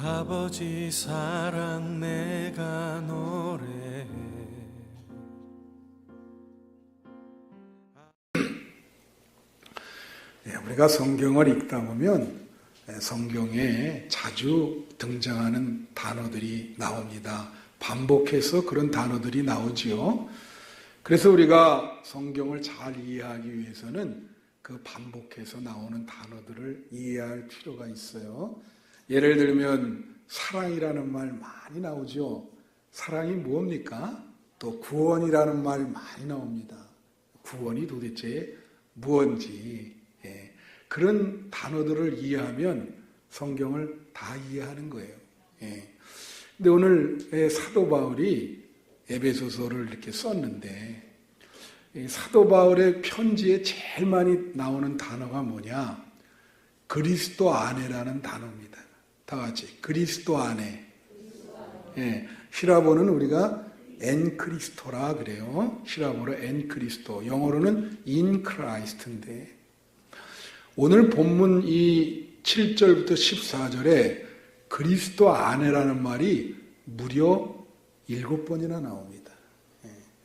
아버지 사랑 내가 노래해. 우리가 성경을 읽다 보면 성경에 자주 등장하는 단어들이 나옵니다. 반복해서 그런 단어들이 나오지요. 그래서 우리가 성경을 잘 이해하기 위해서는 그 반복해서 나오는 단어들을 이해할 필요가 있어요. 예를 들면 사랑이라는 말 많이 나오죠. 사랑이 뭡니까? 또 구원이라는 말 많이 나옵니다. 구원이 도대체 무엇인지 그런 단어들을 이해하면 성경을 다 이해하는 거예요. 근데 오늘 사도 바울이 에베소서를 이렇게 썼는데 사도 바울의 편지에 제일 많이 나오는 단어가 뭐냐? 그리스도 안에라는 단어입니다. 다 같이 그리스도 안에. 히라보는 우리가 엔크리스토라 그래요. 히라보로 엔크리스토, 영어로는 인 크라이스트인데 오늘 본문 이 7절부터 14절에 그리스도 안에라는 말이 무려 7번이나 나옵니다.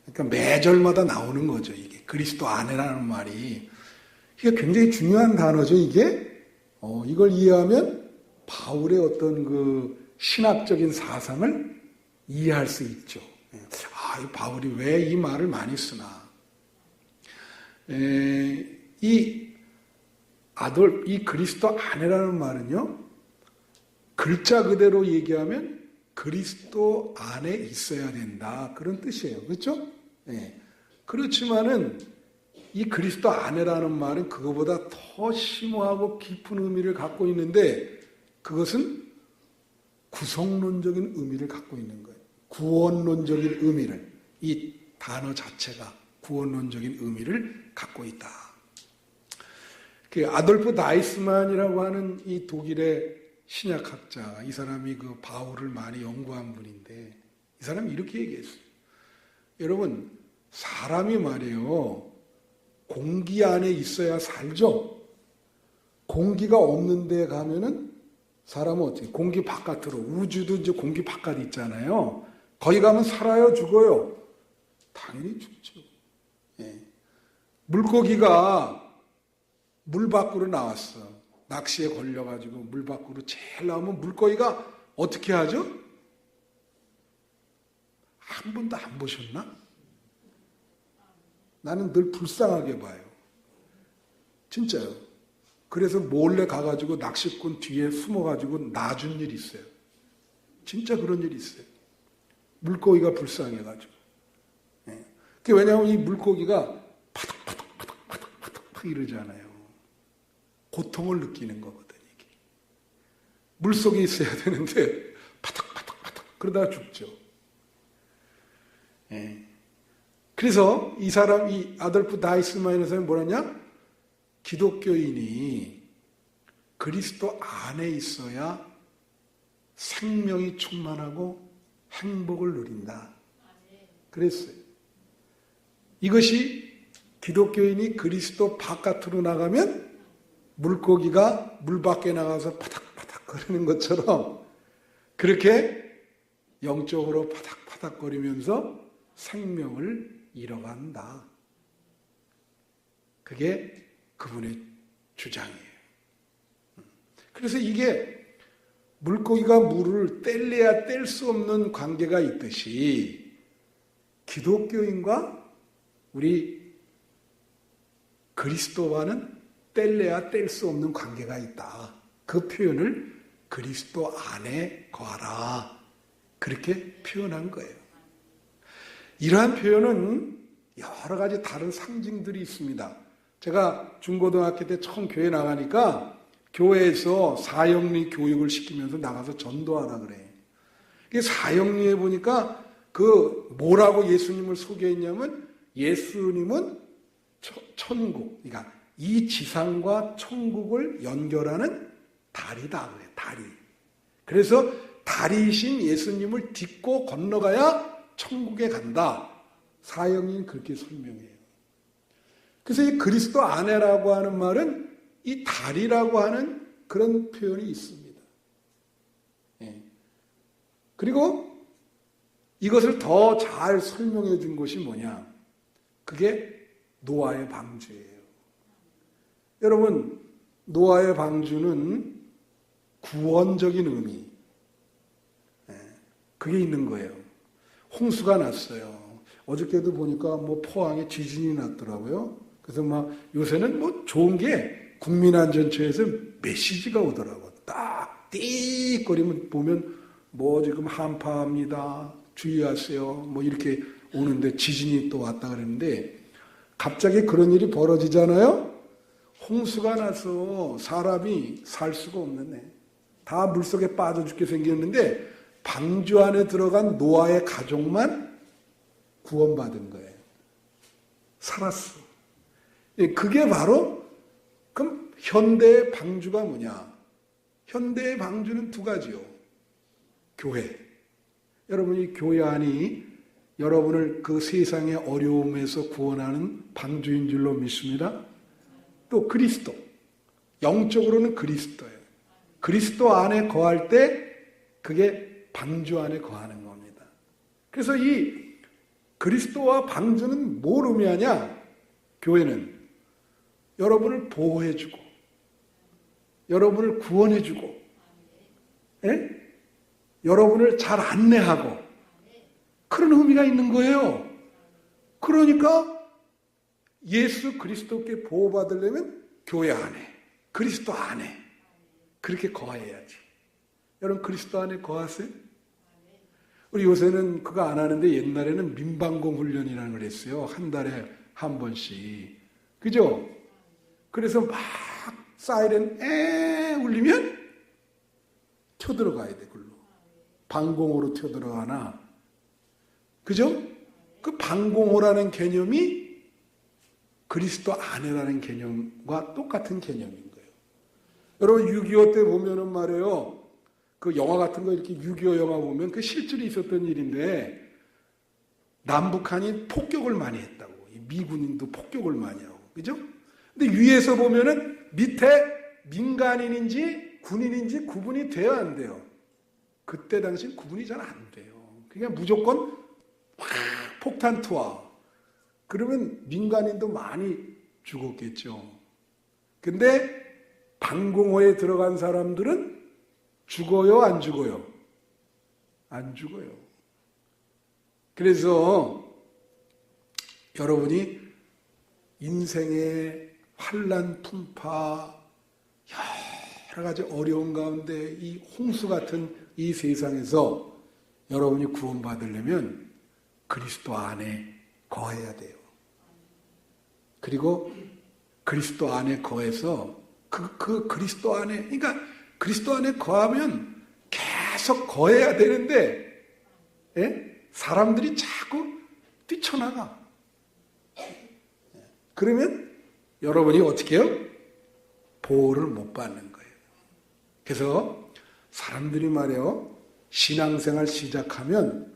그러니까 매절마다 나오는 거죠. 이게 그리스도 안에라는 말이. 이게 굉장히 중요한 단어죠. 이게 이걸 이해하면 바울의 어떤 그 신학적인 사상을 이해할 수 있죠. 이 바울이 왜 이 말을 많이 쓰나. 이 그리스도 안에라는 말은요, 글자 그대로 얘기하면 그리스도 안에 있어야 된다. 그런 뜻이에요. 그렇죠? 그렇지만은 이 그리스도 안에라는 말은 그거보다 더 심오하고 깊은 의미를 갖고 있는데 그것은 구성론적인 의미를 갖고 있는 거예요. 구원론적인 의미를, 이 단어 자체가 구원론적인 의미를 갖고 있다. 그 아돌프 다이스만이라고 하는 이 독일의 신약학자, 이 사람이 그 바울을 많이 연구한 분인데 이 사람이 이렇게 얘기했어요. 여러분, 사람이 말이에요, 공기 안에 있어야 살죠. 공기가 없는 데 가면은 사람은 어떻게? 공기 바깥으로, 우주도 이제 공기 바깥 있잖아요. 거기 가면 살아요, 죽어요? 당연히 죽죠. 물고기가 물 밖으로 나왔어. 낚시에 걸려가지고 물 밖으로 제일 나오면 물고기가 어떻게 하죠? 한 번도 안 보셨나? 나는 늘 불쌍하게 봐요. 진짜요. 그래서 몰래 가가지고 낚시꾼 뒤에 숨어가지고 놔준 일이 있어요. 진짜 그런 일이 있어요. 물고기가 불쌍해가지고. 그게 왜냐하면 이 물고기가 파닥파닥 이러잖아요. 고통을 느끼는 거거든, 이게. 물속에 있어야 되는데 파닥파닥 그러다가 죽죠. 그래서 이 사람, 이 아돌프 다이스만이라는 사람이 뭐라냐? 기독교인이 그리스도 안에 있어야 생명이 충만하고 행복을 누린다. 그랬어요. 이것이 기독교인이 그리스도 바깥으로 나가면 물고기가 물 밖에 나가서 파닥파닥 거리는 것처럼 그렇게 영적으로 파닥파닥 거리면서 생명을 잃어간다. 그게 그분의 주장이에요. 그래서 이게 물고기가 물을 뗄래야 뗄 수 없는 관계가 있듯이 기독교인과 우리 그리스도와는 뗄래야 뗄 수 없는 관계가 있다. 그 표현을 그리스도 안에 거하라. 그렇게 표현한 거예요. 이러한 표현은 여러 가지 다른 상징들이 있습니다. 제가 중고등학교 때 처음 교회 나가니까 교회에서 사형리 교육을 시키면서 나가서 전도하라 그래. 사형리에 보니까 그 뭐라고 예수님을 소개했냐면 예수님은 천국, 그러니까 이 지상과 천국을 연결하는 다리다 그래, 다리. 그래서 다리이신 예수님을 딛고 건너가야 천국에 간다. 사형리는 그렇게 설명해요. 그래서 이 그리스도 안에라고 하는 말은 이 다리라고 하는 그런 표현이 있습니다. 그리고 이것을 더 잘 설명해 준 것이 뭐냐? 그게 노아의 방주예요. 여러분, 노아의 방주는 구원적인 의미, 그게 있는 거예요. 홍수가 났어요. 어저께도 보니까 뭐 포항에 지진이 났더라고요. 그래서 막 요새는 뭐 좋은 게 국민안전처에서 메시지가 오더라고. 딱 띡거리면 보면 뭐 지금 한파합니다. 주의하세요. 뭐 이렇게 오는데 지진이 또 왔다 그랬는데 갑자기 그런 일이 벌어지잖아요. 홍수가 나서 사람이 살 수가 없네. 다 물속에 빠져 죽게 생겼는데 방주 안에 들어간 노아의 가족만 구원받은 거예요. 살았어. 그게 바로 그럼 현대의 방주가 뭐냐? 현대의 방주는 두 가지요. 교회. 여러분이 교회 안이 여러분을 그 세상의 어려움에서 구원하는 방주인 줄로 믿습니다. 또 그리스도. 영적으로는 그리스도예요. 그리스도 안에 거할 때 그게 방주 안에 거하는 겁니다. 그래서 이 그리스도와 방주는 뭘 의미하냐? 교회는 여러분을 보호해주고 여러분을 구원해주고 여러분을 잘 안내하고 그런 의미가 있는 거예요. 그러니까 예수 그리스도께 보호받으려면 교회 안에 그리스도 안에 그렇게 거해야지. 여러분 그리스도 안에 거하세요? 우리 요새는 그거 안 하는데 옛날에는 민방공 훈련이라는 걸 했어요. 한 달에 한 번씩. 그죠? 그래서 막 사이렌 울리면 튀어들어가야 돼. 글로. 방공호로 튀어들어가나. 그죠? 그 방공호라는 개념이 그리스도 안에라는 개념과 똑같은 개념인 거예요. 여러분 6.25 때 보면은 말이에요. 그 영화 같은 거 이렇게 6.25 영화 보면 그 실제로 있었던 일인데 남북한이 폭격을 많이 했다고. 미군도 폭격을 많이 하고. 그죠? 근데 위에서 보면은 밑에 민간인인지 군인인지 구분이 돼야 안 돼요. 그때 당시 구분이 잘 안 돼요. 그러니까 무조건 확 폭탄 투하. 그러면 민간인도 많이 죽었겠죠. 근데 방공호에 들어간 사람들은 죽어요, 안 죽어요? 안 죽어요. 그래서 여러분이 인생의 환난, 풍파, 여러 가지 어려운 가운데 이 홍수 같은 이 세상에서 여러분이 구원받으려면 그리스도 안에 거해야 돼요. 그리고 그리스도 안에 거해서 그 그리스도 안에, 그러니까 그리스도 안에 거하면 계속 거해야 되는데, 사람들이 자꾸 뛰쳐나가. 그러면 여러분이 어떻게 해요? 보호를 못 받는 거예요. 그래서 사람들이 말이에요. 신앙생활 시작하면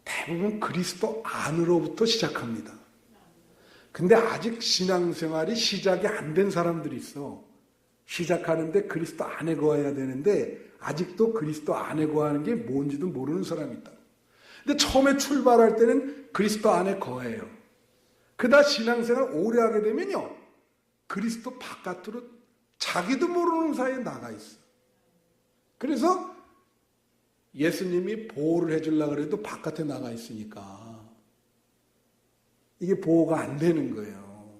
대부분 그리스도 안으로부터 시작합니다. 근데 아직 신앙생활이 시작이 안 된 사람들이 있어. 시작하는데 그리스도 안에 거해야 되는데 아직도 그리스도 안에 거하는 게 뭔지도 모르는 사람이 있다. 근데 처음에 출발할 때는 그리스도 안에 거해요. 그러다 신앙생활 오래 하게 되면요. 그리스도 바깥으로 자기도 모르는 사이에 나가 있어. 그래서 예수님이 보호를 해주려고 해도 바깥에 나가 있으니까 이게 보호가 안 되는 거예요.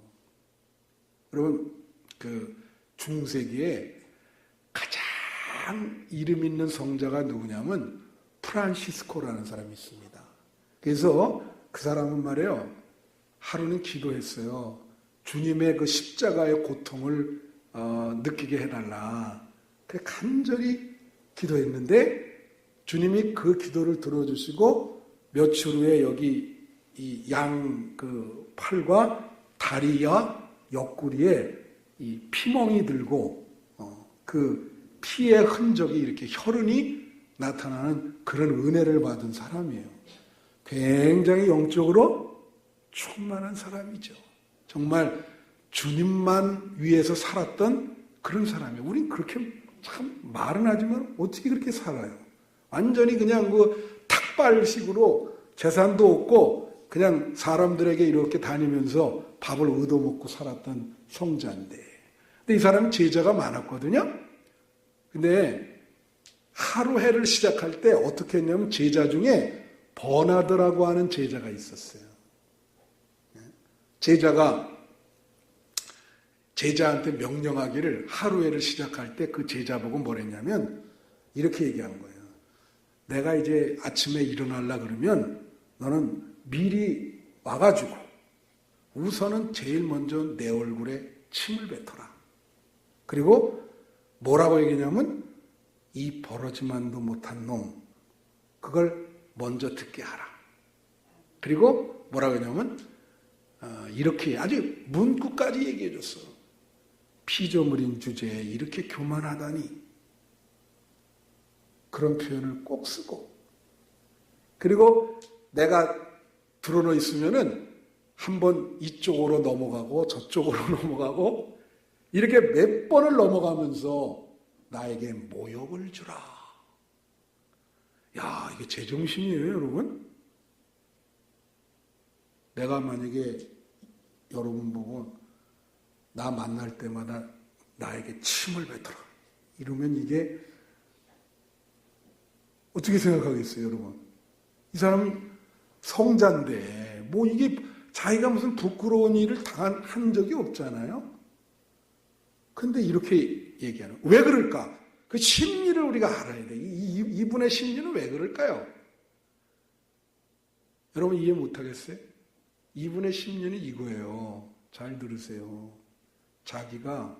여러분 그 중세기에 가장 이름 있는 성자가 누구냐면 프란시스코라는 사람이 있습니다. 그래서 그 사람은 말이에요. 하루는 기도했어요. 주님의 그 십자가의 고통을 느끼게 해달라. 그래 간절히 기도했는데 주님이 그 기도를 들어주시고 며칠 후에 여기 이 양 그 팔과 다리와 옆구리에 이 피멍이 들고 그 피의 흔적이 이렇게 혈흔이 나타나는 그런 은혜를 받은 사람이에요. 굉장히 영적으로 충만한 사람이죠. 정말 주님만 위해서 살았던 그런 사람이에요. 우린 그렇게 참 말은 하지만 어떻게 그렇게 살아요? 완전히 그냥 그 탁발식으로 재산도 없고 그냥 사람들에게 이렇게 다니면서 밥을 얻어먹고 살았던 성자인데. 근데 이 사람은 제자가 많았거든요. 근데 하루 해를 시작할 때 어떻게 했냐면 제자 중에 버나드라고 하는 제자가 있었어요. 제자가 제자한테 명령하기를 하루해를 시작할 때 그 제자 보고 뭐랬냐면 이렇게 얘기한 거예요. 내가 이제 아침에 일어나려고 그러면 너는 미리 와가지고 우선은 제일 먼저 내 얼굴에 침을 뱉어라. 그리고 뭐라고 얘기냐면 이 버러지만도 못한 놈 그걸 먼저 듣게 하라. 그리고 뭐라고 하냐면 이렇게 아주 문구까지 얘기해 줬어. 피조물인 주제에 이렇게 교만하다니. 그런 표현을 꼭 쓰고. 그리고 내가 들어놓 있으면은 한번 이쪽으로 넘어가고 저쪽으로 넘어가고 이렇게 몇 번을 넘어가면서 나에게 모욕을 주라. 야, 이게 제정신이에요, 여러분? 내가 만약에 여러분 보고 나 만날 때마다 나에게 침을 뱉어라. 이러면 이게 어떻게 생각하겠어요, 여러분? 이 사람은 성자인데 뭐 이게 자기가 무슨 부끄러운 일을 한 적이 없잖아요. 근데 이렇게 얘기하는 왜 그럴까? 그 심리를 우리가 알아야 돼. 이분의 심리는 왜 그럴까요? 여러분 이해 못하겠어요? 이분의 심리는 이거예요. 잘 들으세요. 자기가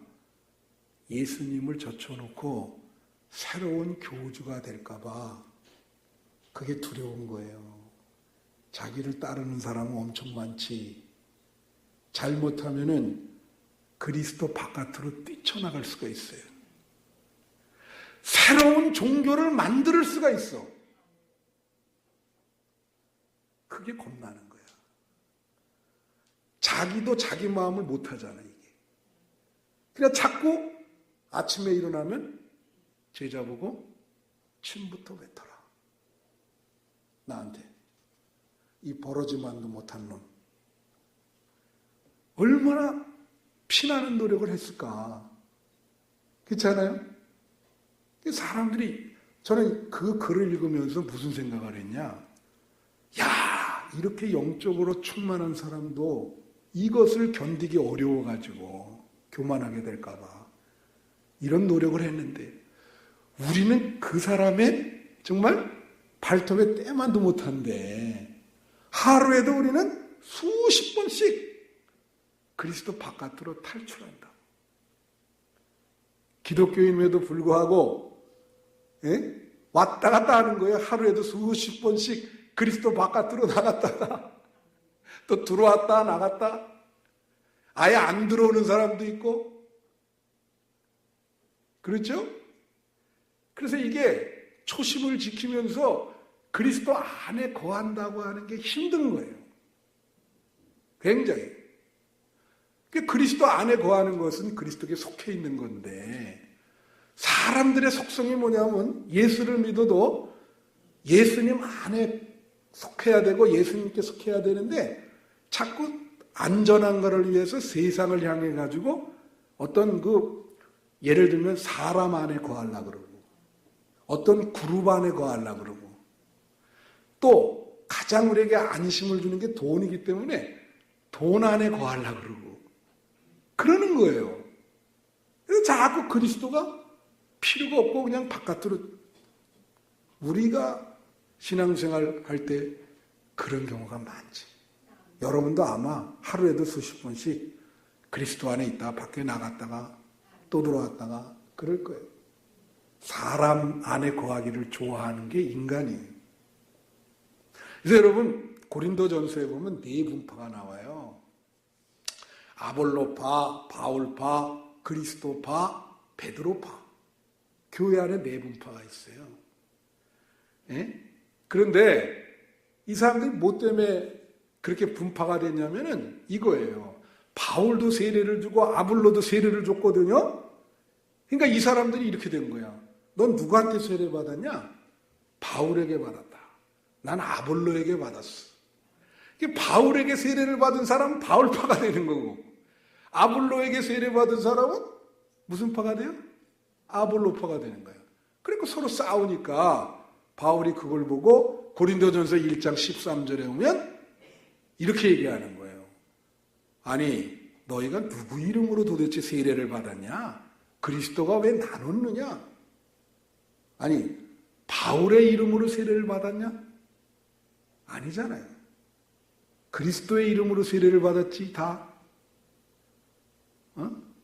예수님을 젖혀놓고 새로운 교주가 될까봐 그게 두려운 거예요. 자기를 따르는 사람은 엄청 많지. 잘못하면은 그리스도 바깥으로 뛰쳐나갈 수가 있어요. 새로운 종교를 만들 수가 있어. 그게 겁나는 거야. 자기도 자기 마음을 못하잖아, 이게. 그러니까 자꾸 아침에 일어나면 제자 보고 침부터 뱉어라. 나한테. 이 버러지만도 못한 놈. 얼마나 피나는 노력을 했을까. 그렇잖아요? 사람들이, 저는 그 글을 읽으면서 무슨 생각을 했냐. 야, 이렇게 영적으로 충만한 사람도 이것을 견디기 어려워가지고 교만하게 될까봐 이런 노력을 했는데 우리는 그 사람의 정말 발톱에 때만도 못한데 하루에도 우리는 수십 번씩 그리스도 바깥으로 탈출한다. 기독교인임에도 불구하고 왔다 갔다 하는 거예요. 하루에도 수십 번씩 그리스도 바깥으로 나갔다가 또 들어왔다 나갔다. 아예 안 들어오는 사람도 있고. 그렇죠? 그래서 이게 초심을 지키면서 그리스도 안에 거한다고 하는 게 힘든 거예요. 굉장히. 그리스도 안에 거하는 것은 그리스도께 속해 있는 건데 사람들의 속성이 뭐냐면 예수를 믿어도 예수님 안에 속해야 되고 예수님께 속해야 되는데 자꾸 안전한 것을 위해서 세상을 향해 가지고 어떤 예를 들면 사람 안에 거하려고 그러고 어떤 그룹 안에 거하려고 그러고 또 가장 우리에게 안심을 주는 게 돈이기 때문에 돈 안에 거하려고 그러고 그러는 거예요. 그래서 자꾸 그리스도가 필요가 없고 그냥 바깥으로 우리가 신앙생활 할 때 그런 경우가 많지. 여러분도 아마 하루에도 수십 번씩 그리스도 안에 있다가 밖에 나갔다가 또 들어왔다가 그럴 거예요. 사람 안에 거하기를 좋아하는 게 인간이에요. 그래서 여러분 고린도전서에 보면 네 분파가 나와요. 아볼로파, 바울파, 그리스도파, 베드로파. 교회 안에 네 분파가 있어요. 그런데 이 사람들이 뭐 때문에 그렇게 분파가 됐냐면은 이거예요. 바울도 세례를 주고 아볼로도 세례를 줬거든요. 그러니까 이 사람들이 이렇게 된 거야. 넌 누구한테 세례 받았냐? 바울에게 받았다. 난 아볼로에게 받았어. 바울에게 세례를 받은 사람은 바울파가 되는 거고, 아볼로에게 세례받은 사람은 무슨 파가 돼요? 아볼로파가 되는 거예요. 그리고 서로 싸우니까 바울이 그걸 보고 고린도전서 1장 13절에 오면 이렇게 얘기하는 거예요. 아니, 너희가 누구 이름으로 도대체 세례를 받았냐? 그리스도가 왜 나눴느냐? 아니, 바울의 이름으로 세례를 받았냐? 아니잖아요. 그리스도의 이름으로 세례를 받았지, 다.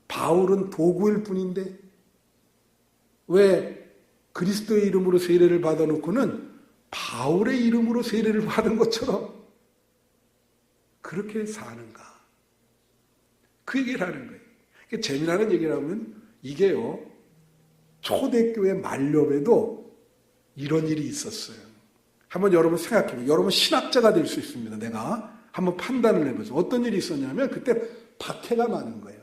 바울은 도구일 뿐인데, 왜 그리스도의 이름으로 세례를 받아놓고는 바울의 이름으로 세례를 받은 것처럼 그렇게 사는가? 그 얘기를 하는 거예요. 재미나는 얘기를 하면 이게요, 초대교회 만렵에도 이런 일이 있었어요. 한번 여러분 생각해보세요. 여러분 신학자가 될 수 있습니다. 내가 한번 판단을 해보세요. 어떤 일이 있었냐면 그때 박해가 많은 거예요.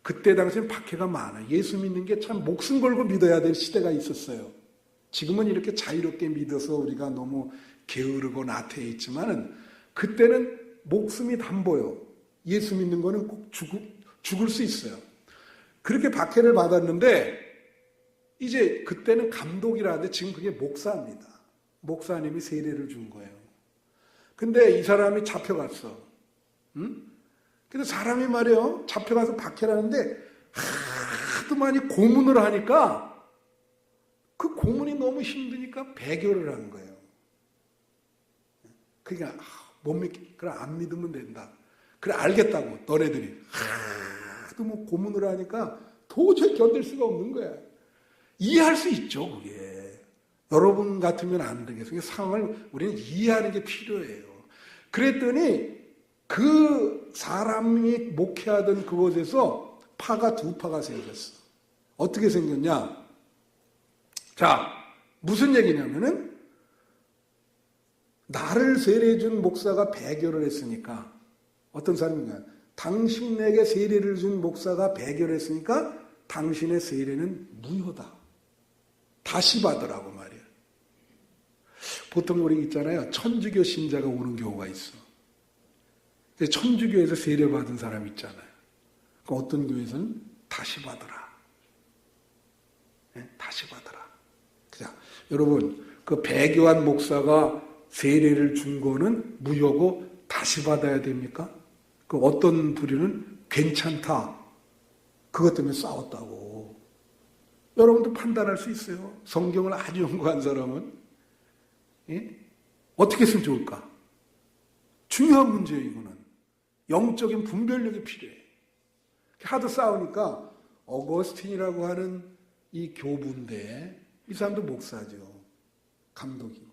그때 당시엔 박해가 많아요. 예수 믿는 게 참 목숨 걸고 믿어야 될 시대가 있었어요. 지금은 이렇게 자유롭게 믿어서 우리가 너무 게으르고 나태해 있지만은 그때는 목숨이 담보요. 예수 믿는 거는 꼭 죽을 수 있어요. 그렇게 박해를 받았는데 이제 그때는 감독이라 하는데 지금 그게 목사입니다. 목사님이 세례를 준 거예요. 근데 이 사람이 잡혀갔어. 근데 사람이 말이에요. 잡혀가서 박해를 하는데 하도 많이 고문을 하니까 그 고문이 너무 힘드니까 배교를 한 거예요. 그러니까 못 믿기, 그래 안 믿으면 된다. 그래 알겠다고 너네들이 하도 뭐 고문을 하니까 도저히 견딜 수가 없는 거야. 이해할 수 있죠, 그게. 여러분 같으면 안 되겠어요. 상황을 우리는 이해하는 게 필요해요. 그랬더니 그 사람이 목회하던 그곳에서 두 파가 생겼어. 어떻게 생겼냐? 자, 무슨 얘기냐면은 나를 세례준 목사가 배교를 했으니까 어떤 사람인가요? 당신에게 세례를 준 목사가 배교를 했으니까 당신의 세례는 무효다. 다시 받으라고 말이에요. 보통 우리 있잖아요. 천주교 신자가 오는 경우가 있어. 천주교에서 세례받은 사람 있잖아요. 어떤 교회에서는 다시 받으라. 네? 다시 받으라. 자, 여러분, 그 배교한 목사가 세례를 준 거는 무효고 다시 받아야 됩니까? 그 어떤 부류는 괜찮다. 그것 때문에 싸웠다고. 여러분도 판단할 수 있어요. 성경을 아주 연구한 사람은. 예? 어떻게 했으면 좋을까? 중요한 문제예요, 이거는. 영적인 분별력이 필요해. 하도 싸우니까 어거스틴이라고 하는 이 교부인데 이 사람도 목사죠. 감독이고.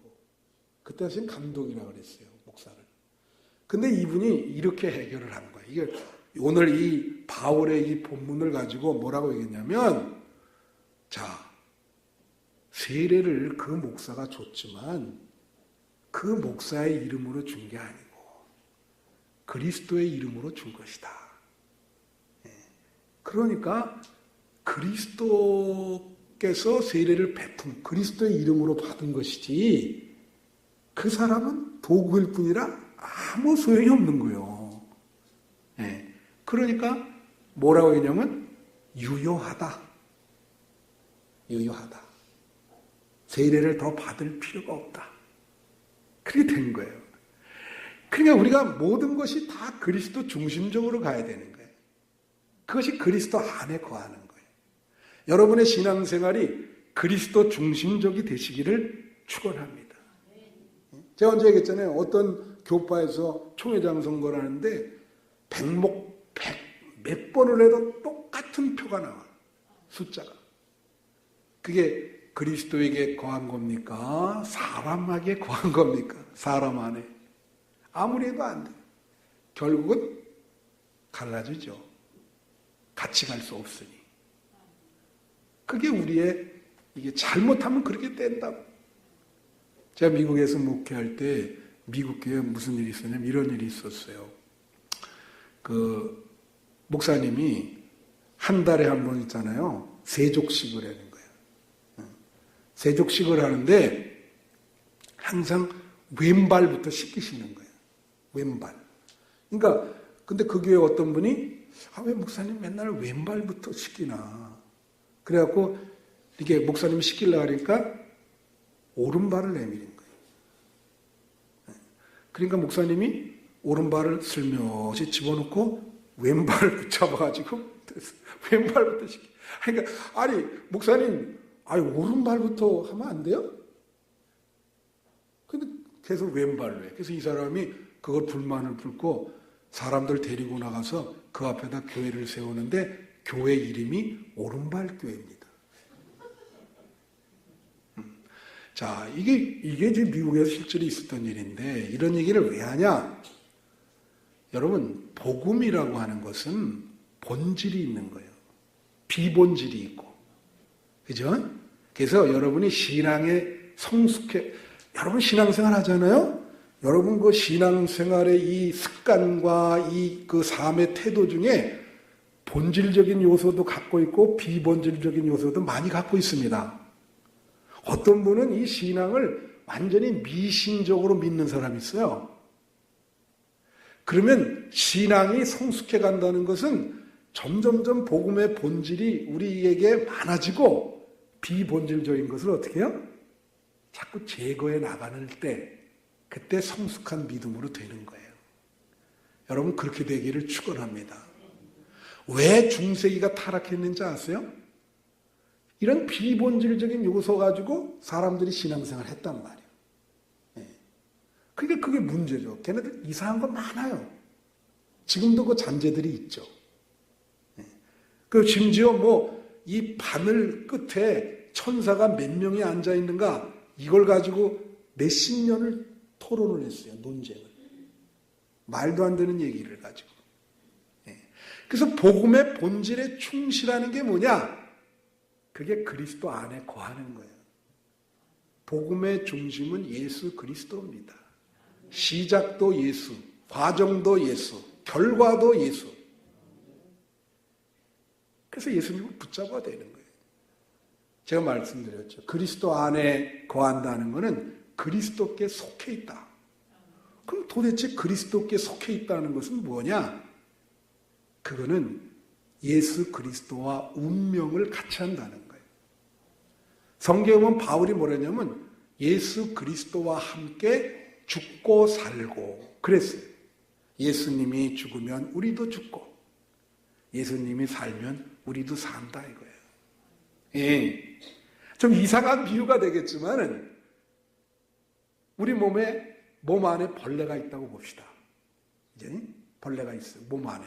그때 당시엔 감독이라고 그랬어요. 목사를. 근데 이분이 이렇게 해결을 한 거예요. 이게 오늘 이 바울의 이 본문을 가지고 뭐라고 얘기했냐면, 자, 세례를 그 목사가 줬지만 그 목사의 이름으로 준 게 아니고 그리스도의 이름으로 준 것이다. 그러니까 그리스도께서 세례를 그리스도의 이름으로 받은 것이지 그 사람은 도구일 뿐이라 아무 소용이 없는 거예요. 그러니까 뭐라고 했냐면 유효하다. 유효하다. 세례를 더 받을 필요가 없다. 그렇게 된 거예요. 그러니까 우리가 모든 것이 다 그리스도 중심적으로 가야 되는 거예요. 그것이 그리스도 안에 거하는 거예요. 여러분의 신앙생활이 그리스도 중심적이 되시기를 축원합니다. 제가 언제 얘기했잖아요. 어떤 교파에서 총회장 선거를 하는데 몇 번을 해도 똑같은 표가 나와. 숫자가. 그게 그리스도에게 거한 겁니까? 사람에게 거한 겁니까? 사람 안에. 아무리 해도 안 돼. 결국은 갈라지죠. 같이 갈 수 없으니. 그게 우리의, 이게 잘못하면 그렇게 된다고. 제가 미국에서 목회할 때 미국 교회에 무슨 일이 있었냐면 이런 일이 있었어요. 그 목사님이 한 달에 한 번 있잖아요. 세족식을 하는 거예요. 세족식을 하는데 항상 왼발부터 씻기시는 거예요. 왼발. 그러니까 근데 그 교회 어떤 분이 왜 목사님 맨날 왼발부터 씻기나. 그래갖고 이게 목사님이 씻기려고 하니까 오른발을 내미는 거예요. 그러니까 목사님이 오른발을 슬며시 집어넣고 왼발을 붙잡아가지고 왼발부터 씻기. 그러니까 아니 목사님 오른발부터 하면 안 돼요? 근데 계속 왼발로 해. 그래서 이 사람이 그걸 불만을 품고 사람들 데리고 나가서 그 앞에다 교회를 세우는데 교회 이름이 오른발 교회입니다. 자, 이게 지금 미국에서 실제로 있었던 일인데 이런 얘기를 왜 하냐? 여러분, 복음이라고 하는 것은 본질이 있는 거예요. 비본질이 있고. 그죠? 그래서 여러분이 신앙에 성숙해, 여러분 신앙생활 하잖아요? 여러분 그 신앙생활의 이 습관과 그 삶의 태도 중에 본질적인 요소도 갖고 있고 비본질적인 요소도 많이 갖고 있습니다. 어떤 분은 이 신앙을 완전히 미신적으로 믿는 사람이 있어요. 그러면 신앙이 성숙해 간다는 것은 점점점 복음의 본질이 우리에게 많아지고 비본질적인 것을 어떻게 해요? 자꾸 제거해 나가는 때 그때 성숙한 믿음으로 되는 거예요. 여러분 그렇게 되기를 축원합니다. 왜 중세기가 타락했는지 아세요? 이런 비본질적인 요소 가지고 사람들이 신앙생활을 했단 말이에요. 그러니까 그게 문제죠. 걔네들 이상한 거 많아요. 지금도 그 잔재들이 있죠. 그 심지어 이 바늘 끝에 천사가 몇 명이 앉아 있는가 이걸 가지고 몇십 년을 토론을 했어요. 논쟁을. 말도 안 되는 얘기를 가지고. 그래서 복음의 본질에 충실하는 게 뭐냐? 그게 그리스도 안에 거하는 거예요. 복음의 중심은 예수 그리스도입니다. 시작도 예수, 과정도 예수, 결과도 예수. 그래서 예수님을 붙잡아야 되는 거예요. 제가 말씀드렸죠. 그리스도 안에 거한다는 것은 그리스도께 속해 있다. 그럼 도대체 그리스도께 속해 있다는 것은 뭐냐? 그거는 예수 그리스도와 운명을 같이 한다는 거예요. 성경은 바울이 뭐라냐면 예수 그리스도와 함께 죽고 살고 그랬어요. 예수님이 죽으면 우리도 죽고 예수님이 살면 우리도 산다 이거예요. 예. 좀 이상한 비유가 되겠지만은 우리 몸 안에 벌레가 있다고 봅시다. 이제 벌레가 있어요. 몸 안에.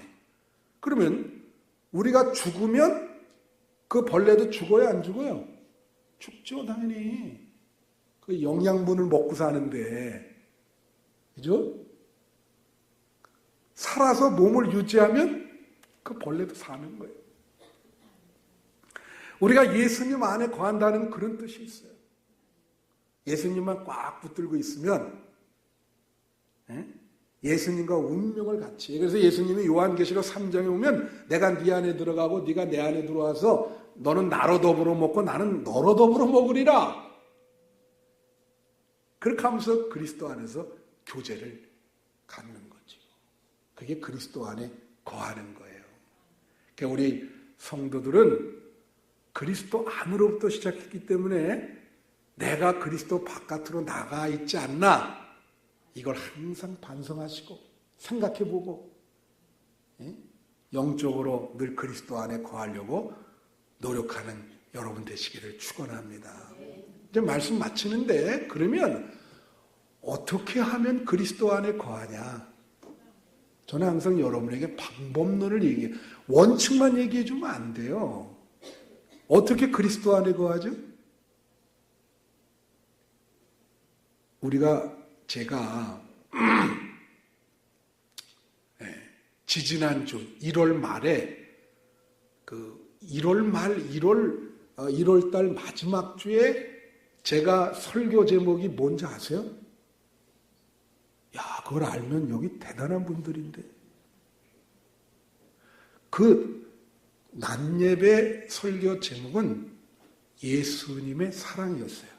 그러면 우리가 죽으면 그 벌레도 죽어요, 안 죽어요? 죽죠, 당연히. 그 영양분을 먹고 사는데, 그죠? 살아서 몸을 유지하면 그 벌레도 사는 거예요. 우리가 예수님 안에 거한다는 그런 뜻이 있어요. 예수님만 꽉 붙들고 있으면 예수님과 운명을 같이 해요. 그래서 예수님이 요한계시록 3장에 보면 내가 네 안에 들어가고 네가 내 안에 들어와서 너는 나로 더불어 먹고 나는 너로 더불어 먹으리라. 그렇게 하면서 그리스도 안에서 교제를 갖는 거죠. 그게 그리스도 안에 거하는 거예요. 그러니까 우리 성도들은 그리스도 안으로부터 시작했기 때문에 내가 그리스도 바깥으로 나가 있지 않나 이걸 항상 반성하시고 생각해보고 영적으로 늘 그리스도 안에 거하려고 노력하는 여러분 되시기를 축원합니다. 이제 말씀 마치는데 그러면 어떻게 하면 그리스도 안에 거하냐? 저는 항상 여러분에게 방법론을 얘기해요. 원칙만 얘기해 주면 안 돼요. 어떻게 그리스도 안에 거하죠? 제가 지지난주 1월 말에 1월 달 마지막 주에 제가 설교 제목이 뭔지 아세요? 야, 그걸 알면 여기 대단한 분들인데. 그 낮예배 설교 제목은 예수님의 사랑이었어요.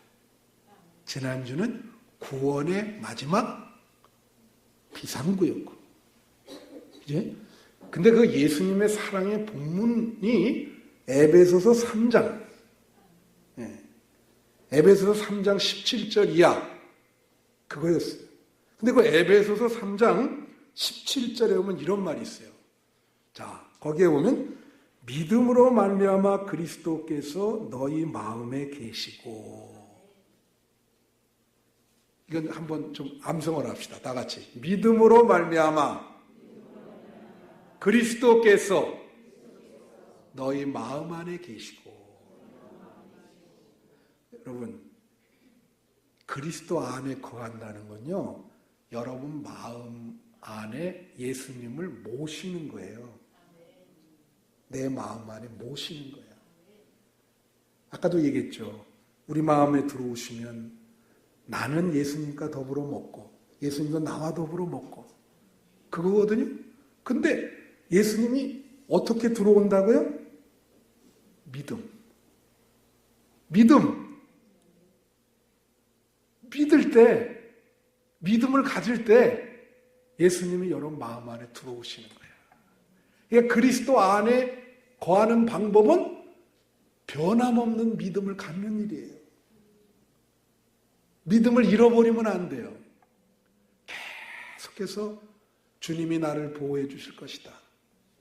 지난주는 구원의 마지막 비상구였고. 그지? 근데 그 예수님의 사랑의 본문이 에베소서 3장, 에베소서 3장 17절 이하 그거였어요. 근데 그 에베소서 3장 17절에 보면 이런 말이 있어요. 자, 거기에 보면 믿음으로 말미암아 그리스도께서 너희 마음에 계시고. 이건 한번 좀 암송을 합시다. 다 같이. 믿음으로 말미암아 그리스도께서 너희 마음 안에 계시고. 여러분, 그리스도 안에 거한다는 건요, 여러분 마음 안에 예수님을 모시는 거예요. 내 마음 안에 모시는 거예요. 아까도 얘기했죠. 우리 마음에 들어오시면 나는 예수님과 더불어 먹고 예수님도 나와 더불어 먹고 그거거든요. 근데 예수님이 어떻게 들어온다고요? 믿음. 믿을 때, 믿음을 가질 때 예수님이 여러분 마음 안에 들어오시는 거예요. 그러니까 그리스도 안에 거하는 방법은 변함없는 믿음을 갖는 일이에요. 믿음을 잃어버리면 안 돼요. 계속해서 주님이 나를 보호해 주실 것이다.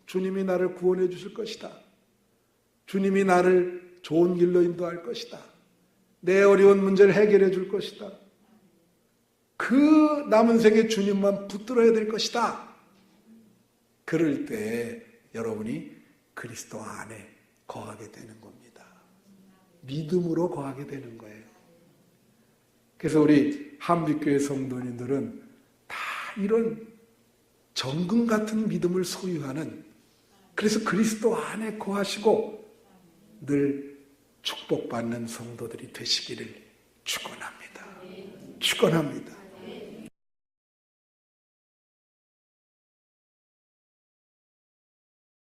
주님이 나를 구원해 주실 것이다. 주님이 나를 좋은 길로 인도할 것이다. 내 어려운 문제를 해결해 줄 것이다. 그 남은 생에 주님만 붙들어야 될 것이다. 그럴 때 여러분이 그리스도 안에 거하게 되는 겁니다. 믿음으로 거하게 되는 거예요. 그래서 우리 한빛교회 성도님들은 다 이런 정금 같은 믿음을 소유하는, 그래서 그리스도 안에 거하시고 늘 축복받는 성도들이 되시기를 축원합니다. 축원합니다.